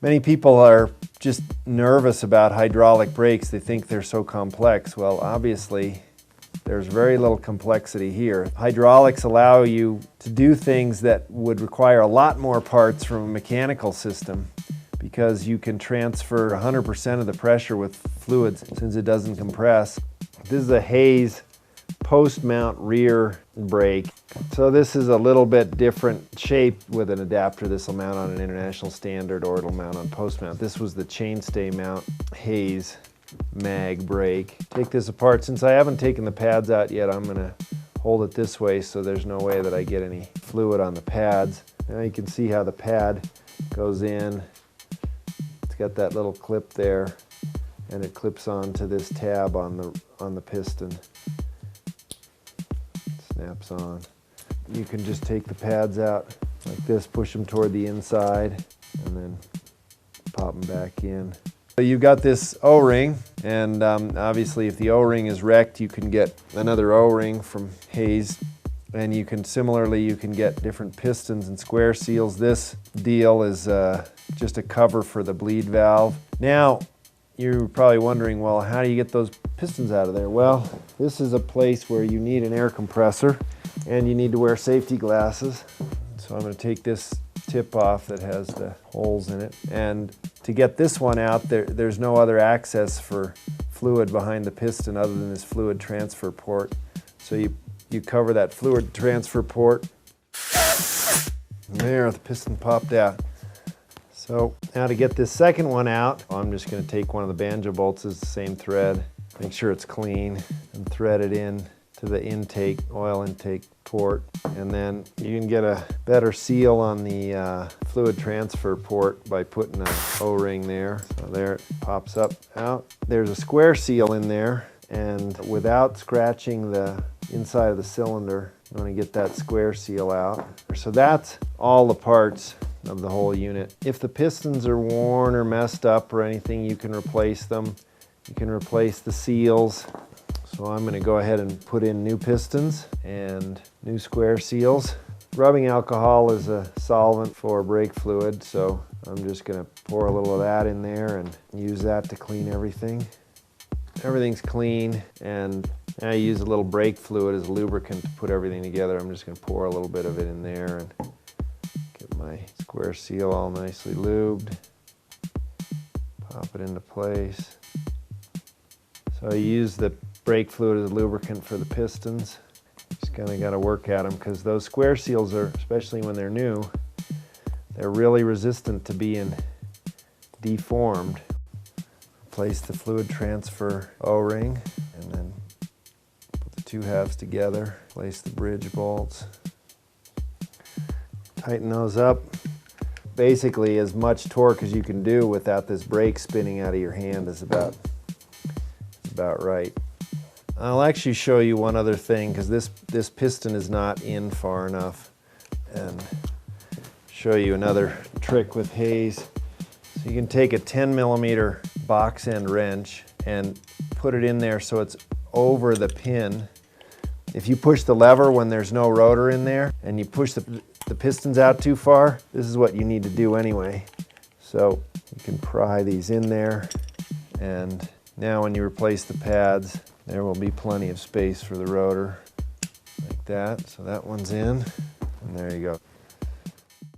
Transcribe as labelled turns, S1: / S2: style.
S1: Many people are just nervous about hydraulic brakes. They think they're so complex. Well, obviously, there's very little complexity here. Hydraulics allow you to do things that would require a lot more parts from a mechanical system because you can transfer 100% of the pressure with fluids since it doesn't compress. This is a Hayes post-mount rear brake. So this is a little bit different shape with an adapter. This will mount on an international standard or it'll mount on post-mount. This was the chainstay mount Hayes mag brake. Take this apart. Since I haven't taken the pads out yet, I'm going to hold it this way so there's no way that I get any fluid on the pads. Now you can see how the pad goes in. It's got that little clip there and it clips onto this tab on the piston. Snaps on. You can just take the pads out like this, push them toward the inside, and then pop them back in. So you've got this O-ring, and obviously if the O-ring is wrecked, you can get another O-ring from Hayes, and you can get different pistons and square seals. This deal is just a cover for the bleed valve. Now, you're probably wondering, well, how do you get those pistons out of there? Well, this is a place where you need an air compressor and you need to wear safety glasses. So I'm going to take this tip off that has the holes in it. And to get this one out, there's no other access for fluid behind the piston other than this fluid transfer port. So you cover that fluid transfer port. And there, the piston popped out. So now to get this second one out, I'm just going to take one of the banjo bolts, it's the same thread, make sure it's clean, and thread it in to the intake, oil intake port. And then you can get a better seal on the fluid transfer port by putting an O-ring there. So there it pops up out. There's a square seal in there, and without scratching the inside of the cylinder, you want to get that square seal out. So that's all the parts of the whole unit. If the pistons are worn or messed up or anything, you can replace them. You can replace the seals. So I'm going to go ahead and put in new pistons and new square seals. Rubbing alcohol is a solvent for brake fluid, so I'm just going to pour a little of that in there and use that to clean everything. Everything's clean, and now I use a little brake fluid as a lubricant to put everything together. I'm just going to pour a little bit of it in there and get my square seal all nicely lubed. Pop it into place. So I use the brake fluid as a lubricant for the pistons. Just kind of got to work at them because those square seals are, especially when they're new, they're really resistant to being deformed. Place the fluid transfer O-ring and then put the two halves together. Place the bridge bolts. Tighten those up. Basically, as much torque as you can do without this brake spinning out of your hand is about right. I'll actually show you one other thing because this piston is not in far enough, and show you another trick with Hayes. So you can take a 10mm box end wrench and put it in there so it's over the pin. If you push the lever when there's no rotor in there and you push the pistons out too far, this is what you need to do anyway. So you can pry these in there, and now when you replace the pads, there will be plenty of space for the rotor, like that. So that one's in, and there you go.